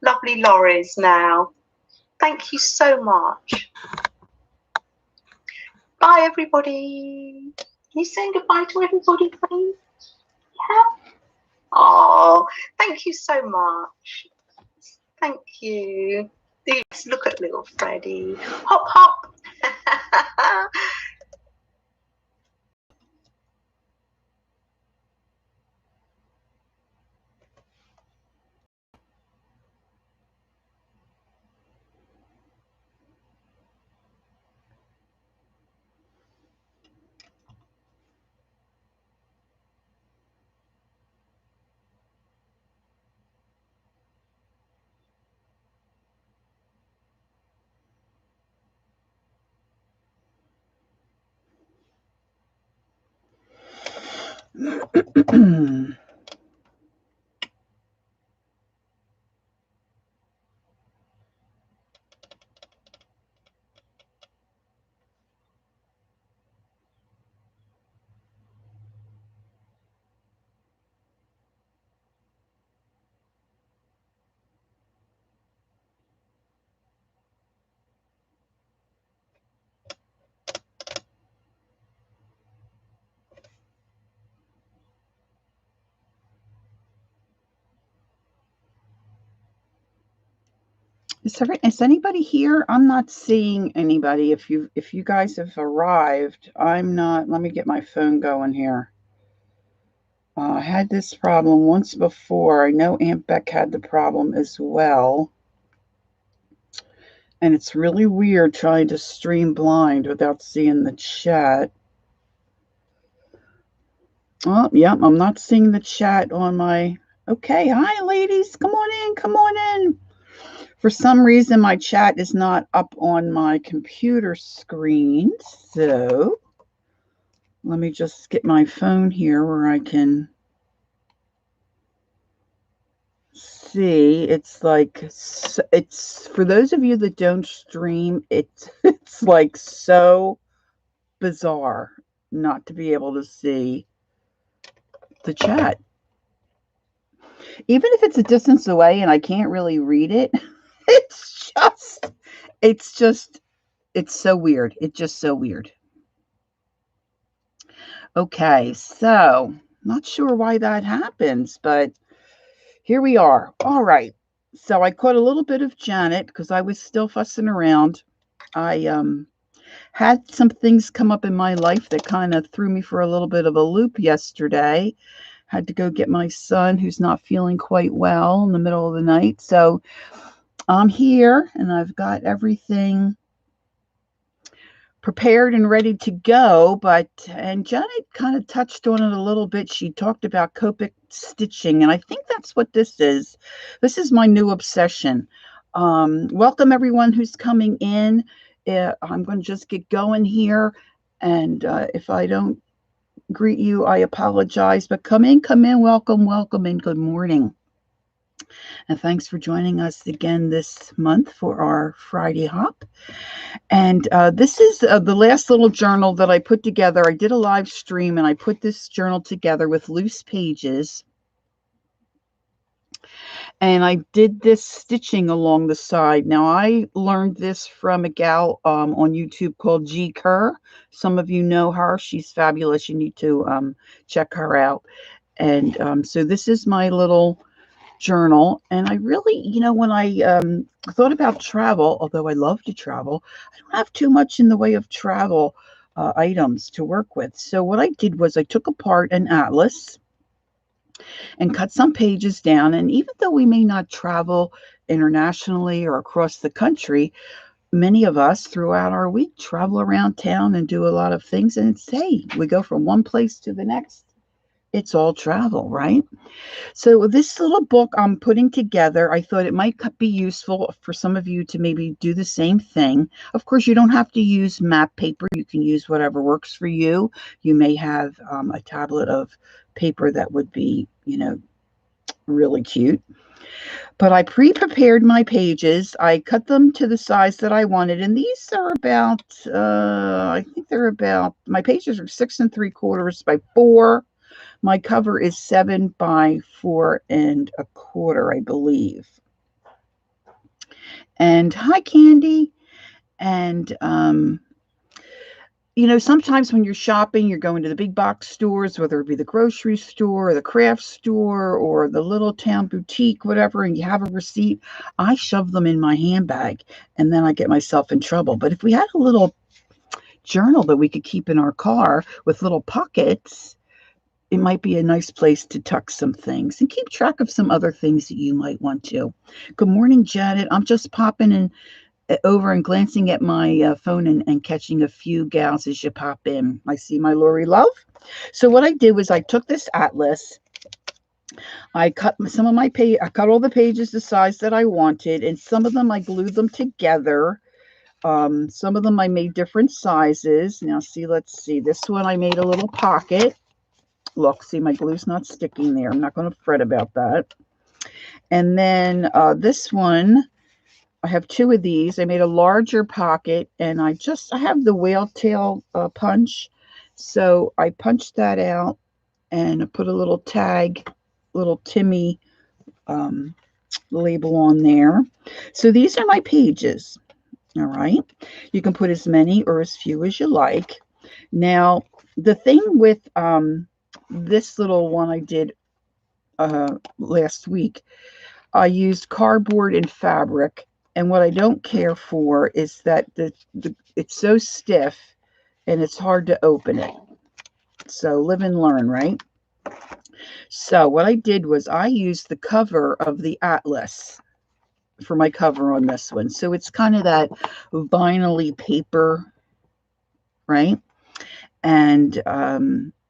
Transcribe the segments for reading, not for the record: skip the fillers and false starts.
lovely lorries now. Thank you so much. Bye, everybody. Can you say goodbye to everybody, please? Yeah. Oh, thank you so much. Thank you. Let's look at little Freddie. Hop, hop. Is anybody here? I'm not seeing anybody. If you guys have arrived, I'm not. Let me get my phone going here. I had this problem once before. I know Aunt Beck had the problem as well. And it's really weird trying to stream blind without seeing the chat. Oh, yeah, I'm not seeing the chat on my... Okay, hi, ladies. Come on in. Come on in. For some reason, my chat is not up on my computer screen. So let me just get my phone here where I can see. It's like, it's for those of you that don't stream, it's like so bizarre not to be able to see the chat. Even if it's a distance away and I can't really read it, it's so weird. It's just so weird. Okay, so not sure why that happens, but here we are. All right. So I caught a little bit of Janet because I was still fussing around. I had some things come up in my life that kind of threw me for a little bit of a loop yesterday. Had to go get my son who's not feeling quite well in the middle of the night. So I'm here and I've got everything prepared and ready to go, and Janet kind of touched on it a little bit. She talked about Copic stitching, and I think that's what this is. This is my new obsession. Welcome everyone who's coming in. I'm going to just get going here, and if I don't greet you, I apologize, but come in, welcome, and good morning. And thanks for joining us again this month for our Friday Hop. And this is the last little journal that I put together. I did a live stream and I put this journal together with loose pages. And I did this stitching along the side. Now, I learned this from a gal on YouTube called G. Kerr. Some of you know her. She's fabulous. You need to check her out. And so this is my little journal. And I really, when I thought about travel, although I love to travel, I don't have too much in the way of travel items to work with. So what I did was I took apart an atlas and cut some pages down. And even though we may not travel internationally or across the country, many of us throughout our week travel around town and do a lot of things. And it's, hey, we go from one place to the next. It's all travel, right? So this little book I'm putting together, I thought it might be useful for some of you to maybe do the same thing. Of course, you don't have to use map paper. You can use whatever works for you. You may have a tablet of paper that would be, really cute. But I pre-prepared my pages. I cut them to the size that I wanted. And these are about, I think they're about, my pages are 6 3/4 by 4. My cover is 7 by 4 1/4, I believe. And hi, Candy. And, you know, sometimes when you're shopping, you're going to the big box stores, whether it be the grocery store or the craft store or the little town boutique, whatever, and you have a receipt. I shove them in my handbag and then I get myself in trouble. But if we had a little journal that we could keep in our car with little pockets, it might be a nice place to tuck some things and keep track of some other things that you might want to. Good morning, Janet. I'm just popping in over and glancing at my phone and catching a few gals as you pop in. I see my Lori Love. So what I did was I took this atlas. I cut some of my page. I cut all the pages the size that I wanted, and some of them I glued them together. Some of them I made different sizes. Now see, let's see. This one I made a little pocket. Look, see, my glue's not sticking there. I'm not going to fret about that. And then this one, I have two of these. I made a larger pocket, and I have the whale tail punch. So I punched that out and I put a little tag, little Timmy label on there. So these are my pages. All right. You can put as many or as few as you like. Now, the thing with this little one I did last week, I used cardboard and fabric. And what I don't care for is that it's so stiff and it's hard to open it. So live and learn, right? So what I did was I used the cover of the atlas for my cover on this one. So it's kind of that vinyl-y paper, right? And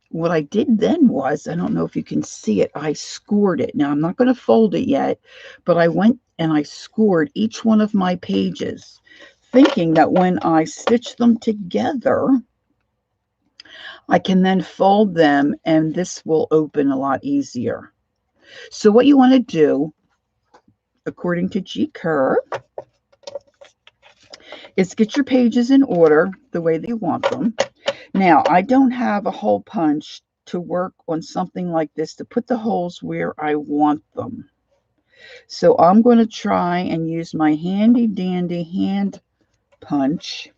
what I did then was, I don't know if you can see it, I scored it. Now, I'm not going to fold it yet, but I went and I scored each one of my pages, thinking that when I stitch them together, I can then fold them and this will open a lot easier. So what you want to do, according to G. Kerr, is get your pages in order the way that you want them. Now, I don't have a hole punch to work on something like this to put the holes where I want them. So I'm going to try and use my handy dandy hand punch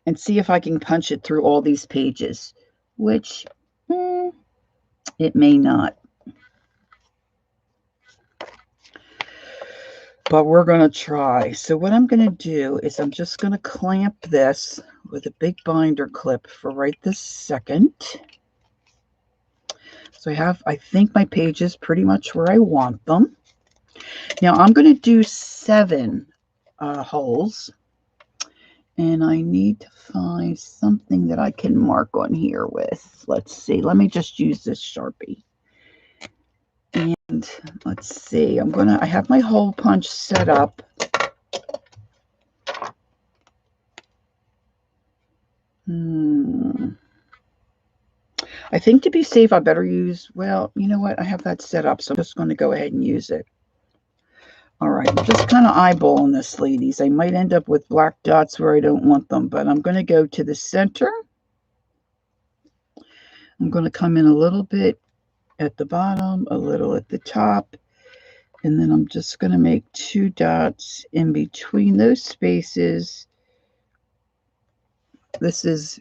and see if I can punch it through all these pages, which it may not. But we're going to try. So what I'm going to do is I'm just going to clamp this with a big binder clip for right this second. So I think my pages pretty much where I want them. Now I'm going to do 7 holes. And I need to find something that I can mark on here with. Let's see. Let me just use this Sharpie. And let's see. I have my hole punch set up. I think to be safe, I better use, well, you know what? I have that set up, so I'm just going to go ahead and use it. All right, I'm just kind of eyeballing this, ladies. I might end up with black dots where I don't want them, but I'm going to go to the center. I'm going to come in a little bit at the bottom, a little at the top, and then I'm just going to make 2 dots in between those spaces. This is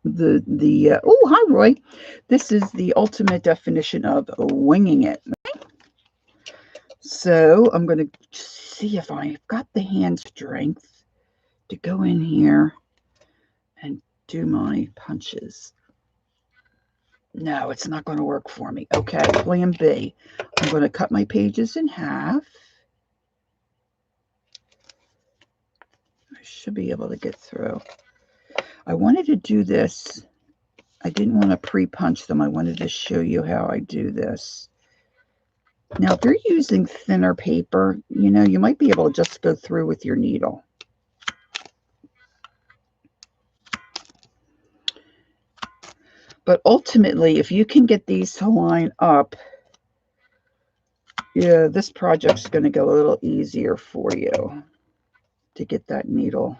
oh, hi, Roy. This is the ultimate definition of winging it. Right? So I'm going to see if I've got the hand strength to go in here and do my punches. No, it's not going to work for me. Okay, plan B. I'm going to cut my pages in half. I should be able to get through. I wanted to do this. I didn't want to pre-punch them. I wanted to show you how I do this. Now, if you're using thinner paper, you know, you might be able to just go through with your needle. But ultimately, if you can get these to line up, yeah, this project's going to go a little easier for you to get that needle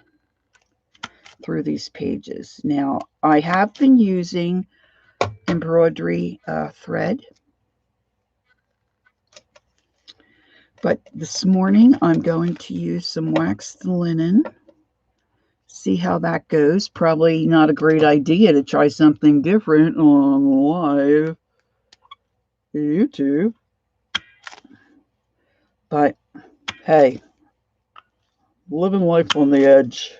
through these pages. Now, I have been using embroidery thread. But this morning I'm going to use some waxed linen. See how that goes. Probably not a great idea to try something different on live YouTube. But hey, living life on the edge.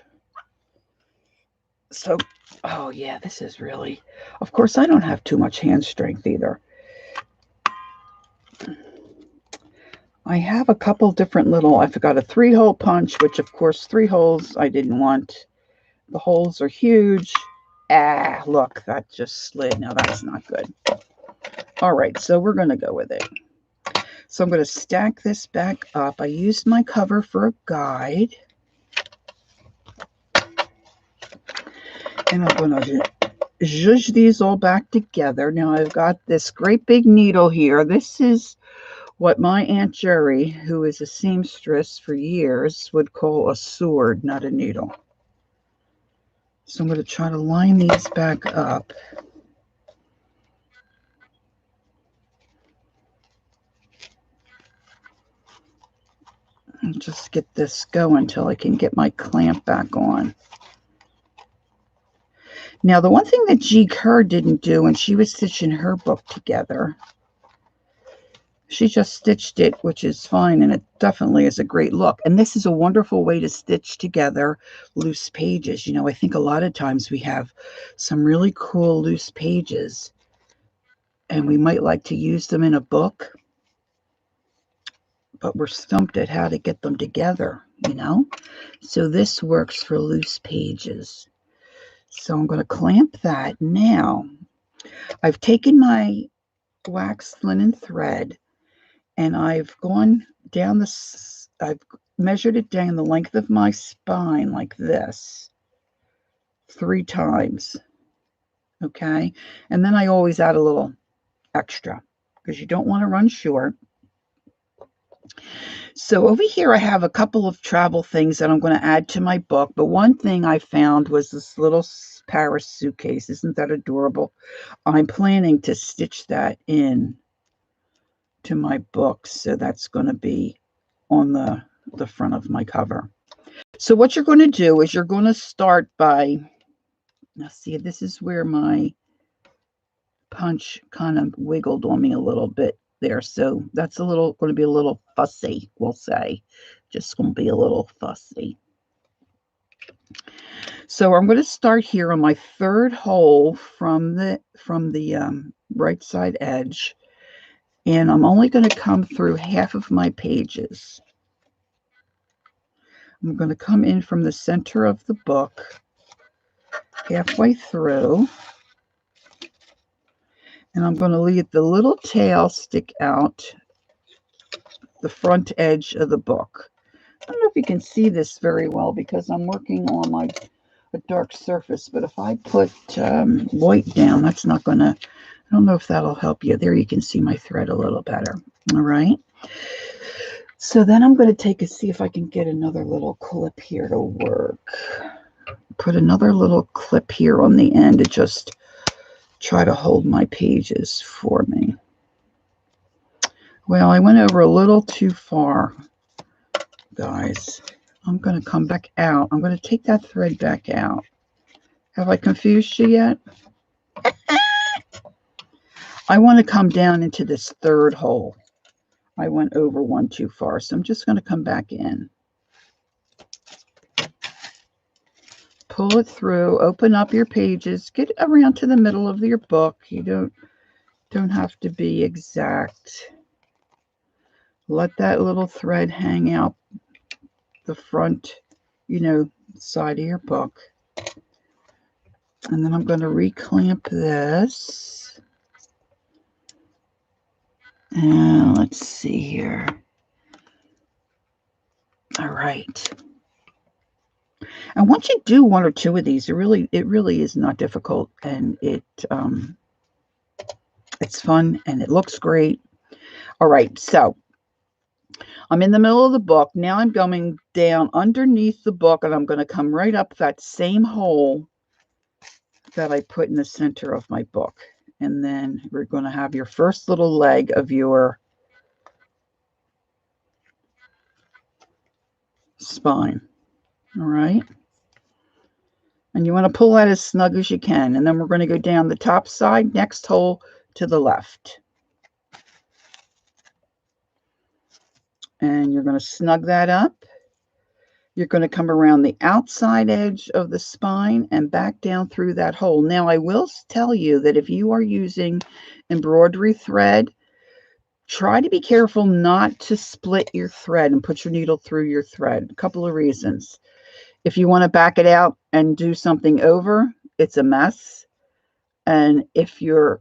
So, oh yeah, this is really, of course, I don't have too much hand strength either. I have a couple different little, I forgot a 3-hole punch, which of course 3 holes I didn't want. The holes are huge. Ah, look, that just slid. Now that's not good. All right, so we're going to go with it. So I'm going to stack this back up. I used my cover for a guide. And I'm going to zhuzh these all back together. Now I've got this great big needle here. This is what my Aunt Jerry, who is a seamstress for years, would call a sword, not a needle. So I'm going to try to line these back up. And just get this going until I can get my clamp back on. Now, the one thing that G. Kerr didn't do when she was stitching her book together, she just stitched it, which is fine, and it definitely is a great look. And this is a wonderful way to stitch together loose pages. You know, I think a lot of times we have some really cool loose pages, and we might like to use them in a book, but we're stumped at how to get them together, you know? So this works for loose pages. So I'm going to clamp that. Now, I've taken my waxed linen thread and I've gone down I've measured it down the length of my spine like this 3 times. Okay. And then I always add a little extra because you don't want to run short. So over here, I have a couple of travel things that I'm going to add to my book. But one thing I found was this little Paris suitcase. Isn't that adorable? I'm planning to stitch that in to my book. So that's going to be on the front of my cover. So what you're going to do is you're going to start by, now see, this is where my punch kind of wiggled on me a little bit there. So that's going to be a little fussy, we'll say. Just going to be a little fussy. So I'm going to start here on my 3rd hole from the right side edge. And I'm only going to come through half of my pages. I'm going to come in from the center of the book, halfway through. And I'm going to leave the little tail stick out the front edge of the book. I don't know if you can see this very well because I'm working on a dark surface, but if I put white down, that's not going to, I don't know if that'll help you. There you can see my thread a little better. All right. So then I'm going to see if I can get another little clip here to work. Put another little clip here on the end to just try to hold my pages for me. Well, I went over a little too far, guys. I'm going to come back out. I'm going to take that thread back out. Have I confused you yet? I want to come down into this 3rd hole. I went over one too far, so I'm just going to come back in. Pull it through, open up your pages, get around to the middle of your book. You don't have to be exact. Let that little thread hang out the front, side of your book. And then I'm going to reclamp this. And let's see here. All right. And once you do 1 or 2 of these, it really is not difficult, and it's fun and it looks great. All right, so I'm in the middle of the book. Now I'm going down underneath the book, and I'm going to come right up that same hole that I put in the center of my book. And then we're going to have your first little leg of your spine. All right. And you want to pull that as snug as you can. And then we're going to go down the top side, next hole to the left. And you're going to snug that up. You're going to come around the outside edge of the spine and back down through that hole. Now, I will tell you that if you are using embroidery thread, try to be careful not to split your thread and put your needle through your thread. A couple of reasons. If you want to back it out and do something over, it's a mess. And if you're,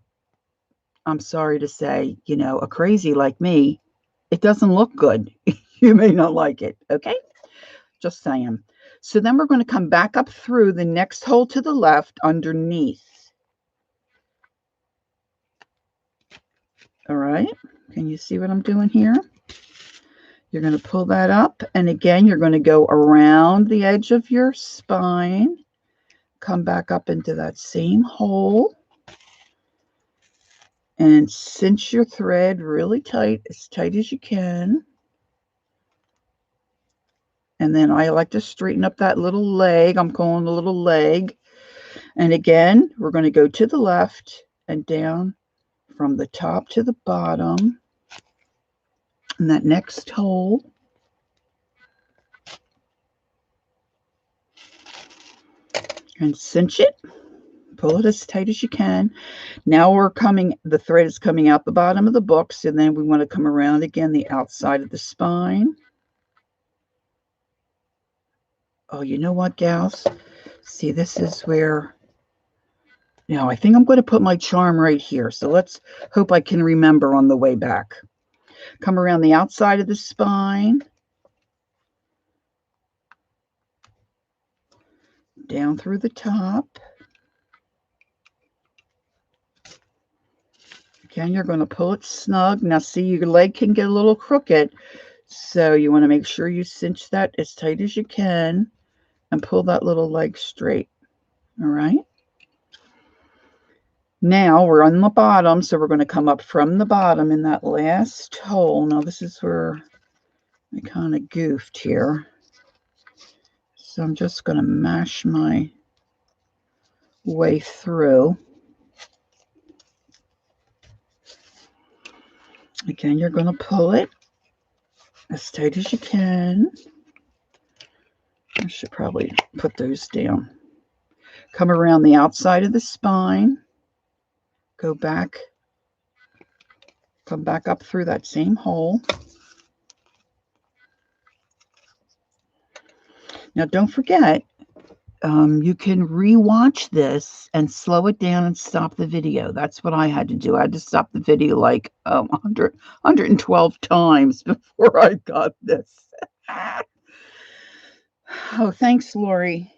I'm sorry to say, you know, a crazy like me, it doesn't look good. You may not like it. Okay. Just saying. So then we're going to come back up through the next hole to the left underneath. All right. Can you see what I'm doing here? You're going to pull that up. And again, you're going to go around the edge of your spine. Come back up into that same hole. And cinch your thread really tight as you can. And then I like to straighten up that little leg. I'm calling the little leg. And again, we're going to go to the left and down from the top to the bottom. And that next hole. And cinch it. Pull it as tight as you can. Now we're coming, the thread is coming out the bottom of the books, and then we want to come around again the outside of the spine. Oh, you know what, gals? See, this is where, now I think I'm going to put my charm right here. So let's hope I can remember on the way back. Come around the outside of the spine. Down through the top. Again, you're going to pull it snug. Now, see, your leg can get a little crooked. So you want to make sure you cinch that as tight as you can and pull that little leg straight. All right. Now we're on the bottom. So we're going to come up from the bottom in that last hole. Now, this is where I kind of goofed here. So I'm just going to mash my way through. Again, you're going to pull it as tight as you can. I should probably put those down. Come around the outside of the spine. Go back. Come back up through that same hole. Now, don't forget, you can re-watch this and slow it down and stop the video. That's what I had to do. I had to stop the video like 112 times before I got this. Oh, thanks, Lori.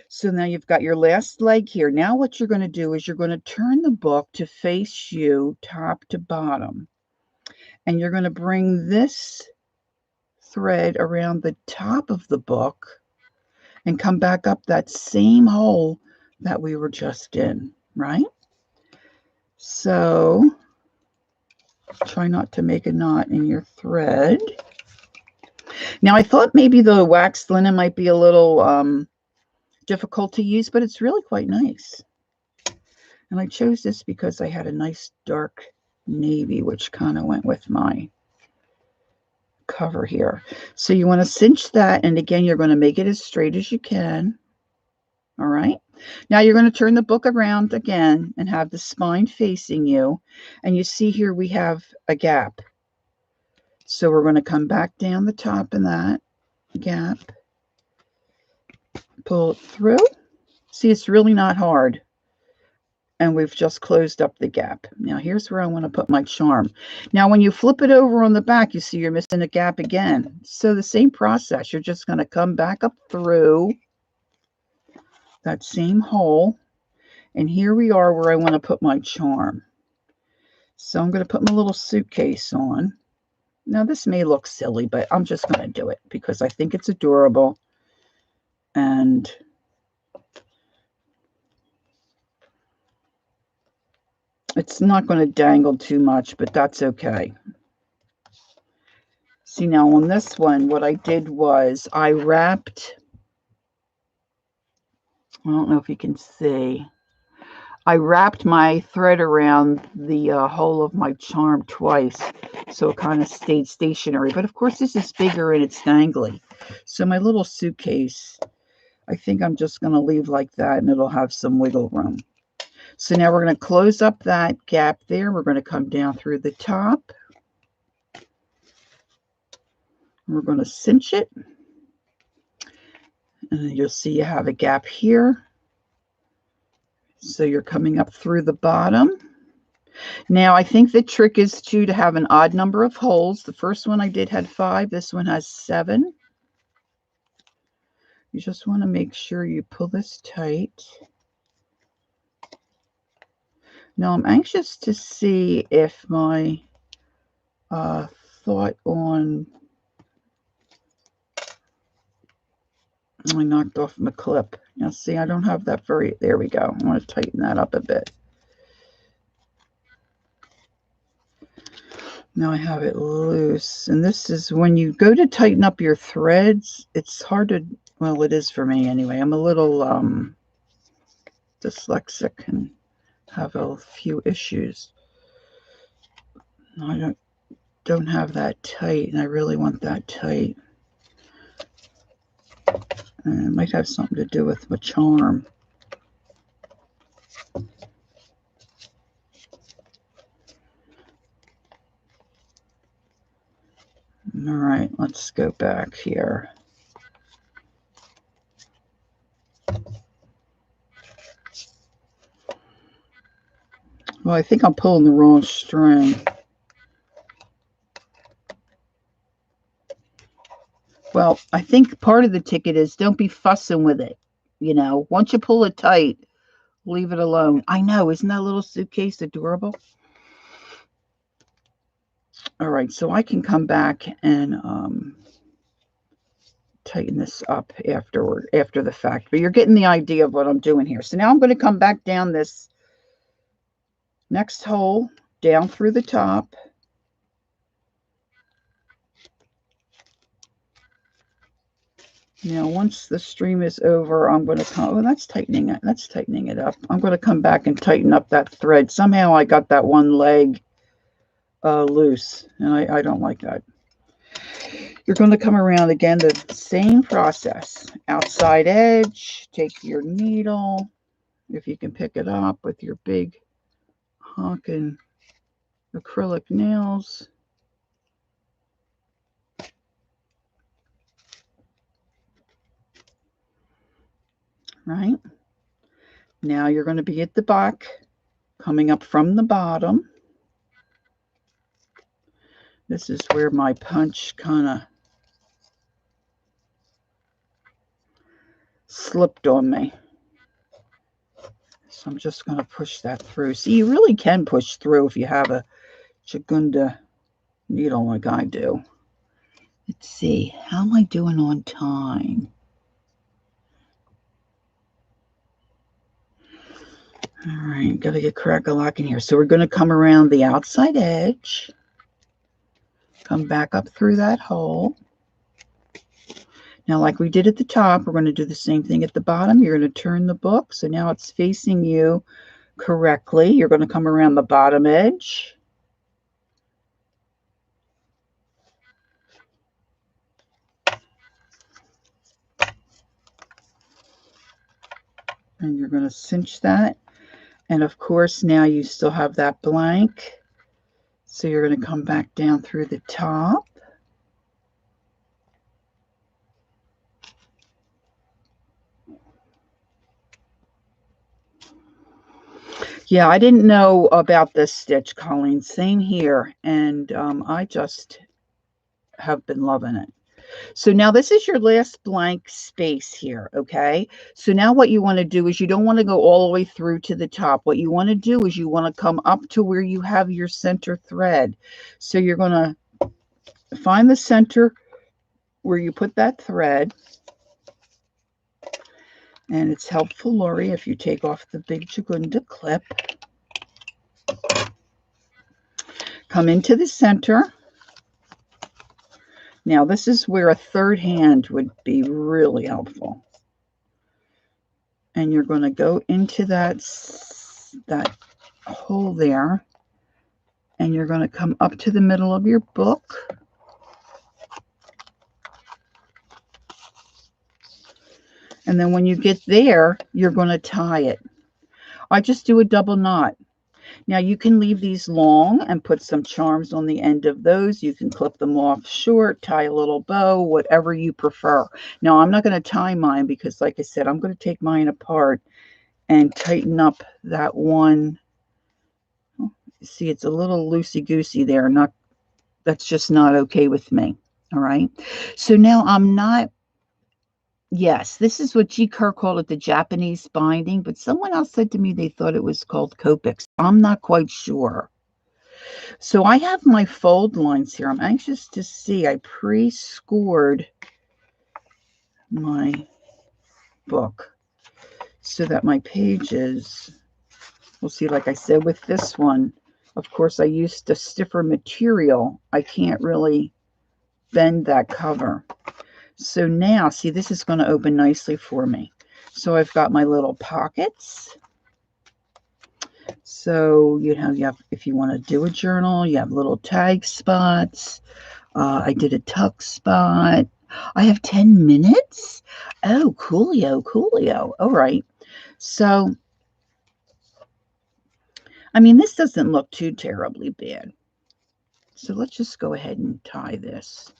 So now you've got your last leg here. Now what you're going to do is you're going to turn the book to face you top to bottom. And you're going to bring this thread around the top of the book and come back up that same hole that we were just in, right? So try not to make a knot in your thread. Now, I thought maybe the waxed linen might be a little difficult to use, but it's really quite nice. And I chose this because I had a nice dark navy, which kind of went with my cover here. So you want to cinch that, and again, you're going to make it as straight as you can. All right. Now you're going to turn the book around again and have the spine facing you. And you see here we have a gap. So we're going to come back down the top in that gap. Pull it through. See, it's really not hard. And we've just closed up the gap. Now here's where I want to put my charm. Now when you flip it over on the back, you see you're missing a gap again. So the same process. You're just going to come back up through that same hole. And here we are where I want to put my charm. So I'm going to put my little suitcase on. Now this may look silly, but I'm just going to do it because I think it's adorable. And it's not going to dangle too much, but that's okay. See, now on this one, what I did was I wrapped, I don't know if you can see, I wrapped my thread around the hole of my charm twice, so it kind of stayed stationary. But of course, this is bigger and it's dangly. So my little suitcase, I think I'm just going to leave like that, and it'll have some wiggle room. So now we're going to close up that gap there. We're going to come down through the top. We're going to cinch it. And you'll see you have a gap here. So you're coming up through the bottom. Now, I think the trick is to have an odd number of holes. The first one I did had 5. This one has 7. You just want to make sure you pull this tight. Now, I'm anxious to see if my thought on... I knocked off my clip. Now, see, I don't have that very... There we go. I want to tighten that up a bit. Now I have it loose. And this is when you go to tighten up your threads, it's hard to... Well, it is for me anyway. I'm a little dyslexic and have a few issues. I don't have that tight, and I really want that tight. And it might have something to do with my charm. All right, let's go back here. Well, I think I'm pulling the wrong string. Well, I think part of the ticket is don't be fussing with it. You know, once you pull it tight, leave it alone. I know, isn't that little suitcase adorable? All right, so I can come back and tighten this up after the fact. But you're getting the idea of what I'm doing here. So now I'm going to come back down this next hole, down through the top. Now, once the stream is over, I'm going to come... Oh, that's tightening it. That's tightening it up. I'm going to come back and tighten up that thread. Somehow I got that one leg loose, and I don't like that. You're going to come around again, the same process. Outside edge, take your needle, if you can pick it up with your big honking acrylic nails. Right? Now you're going to be at the back, coming up from the bottom. This is where my punch kind of slipped on me. So I'm just going to push that through. See, you really can push through if you have a Chagunda needle like I do. Let's see. How am I doing on time? All right, got to get crack-a-lock in here. So we're going to come around the outside edge. Come back up through that hole. Now, like we did at the top, we're going to do the same thing at the bottom. You're going to turn the book. So now it's facing you correctly. You're going to come around the bottom edge. And you're going to cinch that. And of course, now you still have that blank. So you're going to come back down through the top. Yeah, I didn't know about this stitch, Colleen. Same here. And I just have been loving it. So now this is your last blank space here, okay? So now what you want to do is you don't want to go all the way through to the top. What you want to do is you want to come up to where you have your center thread. So you're going to find the center where you put that thread. And it's helpful, Lori, if you take off the big Chagunda clip. Come into the center. Now, this is where a third hand would be really helpful. And you're going to go into that hole there, and you're going to come up to the middle of your book. And then when you get there, you're going to tie it. I just do a double knot. Now you can leave these long and put some charms on the end of those. You can clip them off short, tie a little bow, whatever you prefer. Now I'm not going to tie mine because, like I said, I'm going to take mine apart and tighten up that one. See, it's a little loosey-goosey there. That's just not okay with me. All right. So now I'm not. Yes, this is what G. Kerr called it, the Japanese binding, but someone else said to me they thought it was called Copics. I'm not quite sure. So I have my fold lines here. I'm anxious to see. I pre-scored my book so that my pages, we'll see, like I said with this one, of course, I used a stiffer material. I can't really bend that cover. So now, see, this is going to open nicely for me. So I've got my little pockets. So you have, if you want to do a journal, you have little tag spots. I did a tuck spot. I have 10 minutes. Oh, coolio. All right. So, I mean, this doesn't look too terribly bad. So let's just go ahead and tie this.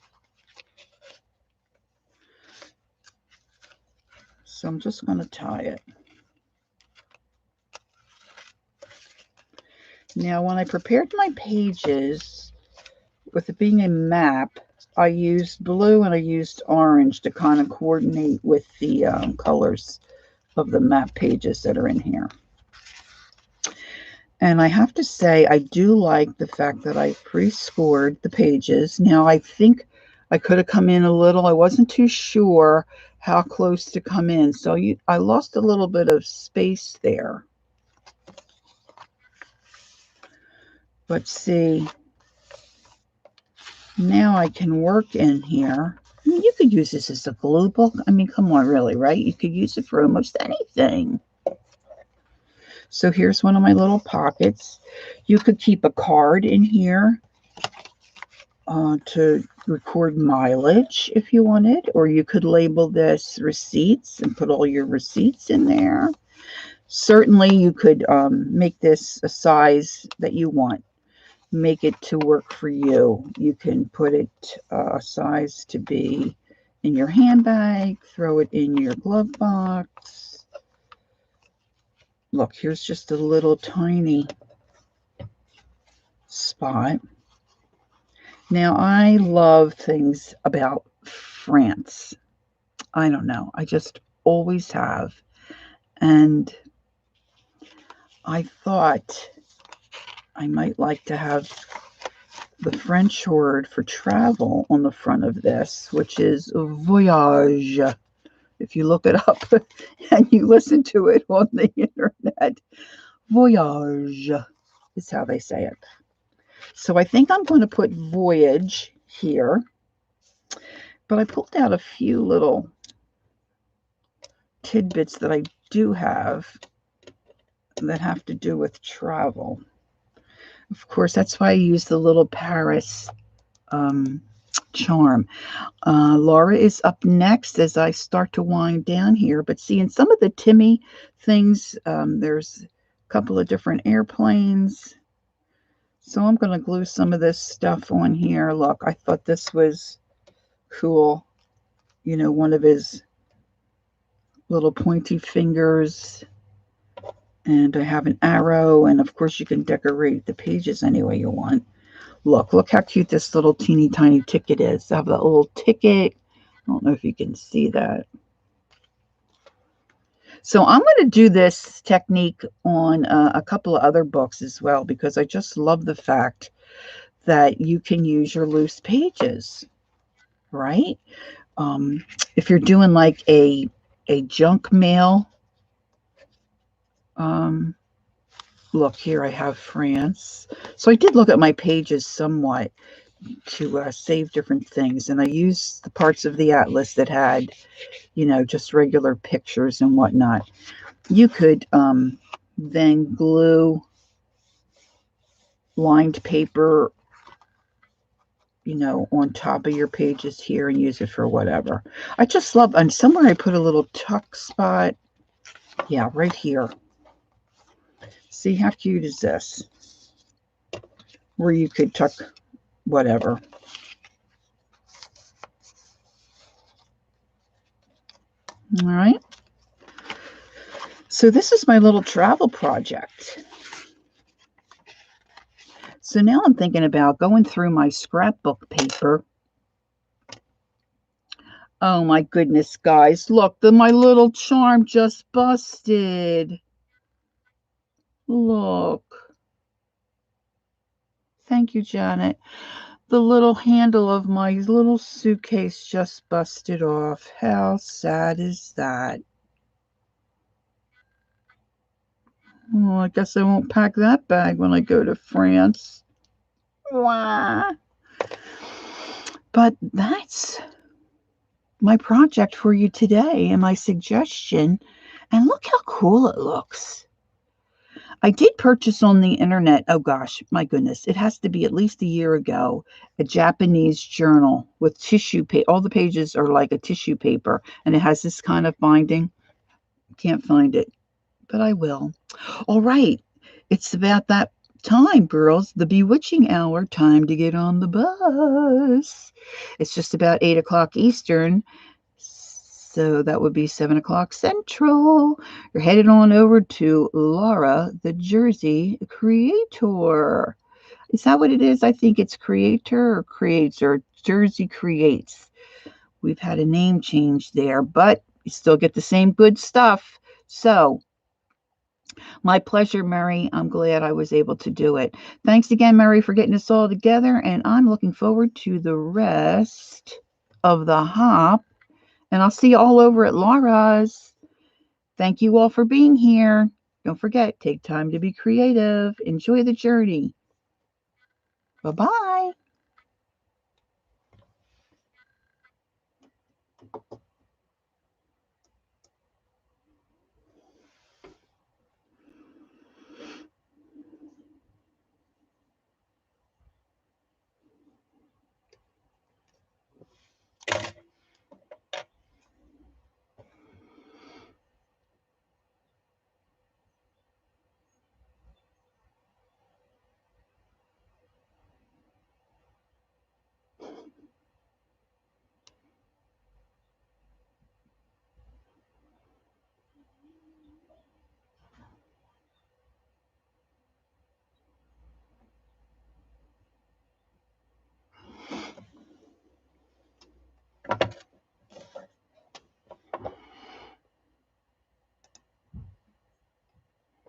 So I'm just going to tie it. Now, when I prepared my pages, with it being a map, I used blue and I used orange to kind of coordinate with the colors of the map pages that are in here. And I have to say, I do like the fact that I pre-scored the pages. Now, I think I could have come in a little. I wasn't too sure how close to come in. So I lost a little bit of space there. But see, now I can work in here. I mean, you could use this as a glue book. I mean, come on, really, right? You could use it for almost anything. So here's one of my little pockets. You could keep a card in here to record mileage if you wanted, or you could label this receipts and put all your receipts in there. Certainly, you could make this a size that you want. Make it to work for you. You can put it a size to be in your handbag, throw it in your glove box. Look, here's just a little tiny spot. Now, I love things about France. I don't know. I just always have. And I thought I might like to have the French word for travel on the front of this, which is voyage. If you look it up and you listen to it on the internet, voyage is how they say it. So I think I'm going to put voyage here, but I pulled out a few little tidbits that I do have that have to do with travel. Of course, that's why I use the little Paris charm. Laura is up next as I start to wind down here. But see, in some of the Timmy things, there's a couple of different airplanes. So I'm going to glue some of this stuff on here. Look, I thought this was cool. You know, one of his little pointy fingers. And I have an arrow. And of course, you can decorate the pages any way you want. Look how cute this little teeny tiny ticket is. I have that little ticket. I don't know if you can see that. So I'm going to do this technique on a couple of other books as well, because I just love the fact that you can use your loose pages, right? If you're doing like a junk mail, look here, I have France. So I did look at my pages somewhat, save different things. And I used the parts of the atlas that had, just regular pictures and whatnot. You could then glue lined paper, on top of your pages here and use it for whatever. I just love, and somewhere I put a little tuck spot. Yeah, right here. See how cute is this? Where you could tuck whatever. All right. So this is my little travel project. So now I'm thinking about going through my scrapbook paper. Oh my goodness, guys. Look, my little charm just busted. Look. Thank you, Janet. The little handle of my little suitcase just busted off. How sad is that? Oh, I guess I won't pack that bag when I go to France. Wah. But that's my project for you today and my suggestion. And look how cool it looks. I did purchase on the internet, oh gosh, my goodness, it has to be at least a year ago, a Japanese journal with tissue paper. All the pages are like a tissue paper, and it has this kind of binding. Can't find it, but I will. All right, it's about that time, girls, the bewitching hour, time to get on the bus. It's just about 8 o'clock Eastern. So that would be 7 o'clock Central. You're headed on over to Lahr, the Jersey Creator. Is that what it is? I think it's Creator or Creates or Jersey Creates. We've had a name change there, but you still get the same good stuff. So, my pleasure, Meri. I'm glad I was able to do it. Thanks again, Meri, for getting us all together, and I'm looking forward to the rest of the hop. And I'll see you all over at Laura's. Thank you all for being here. Don't forget, take time to be creative. Enjoy the journey. Bye-bye.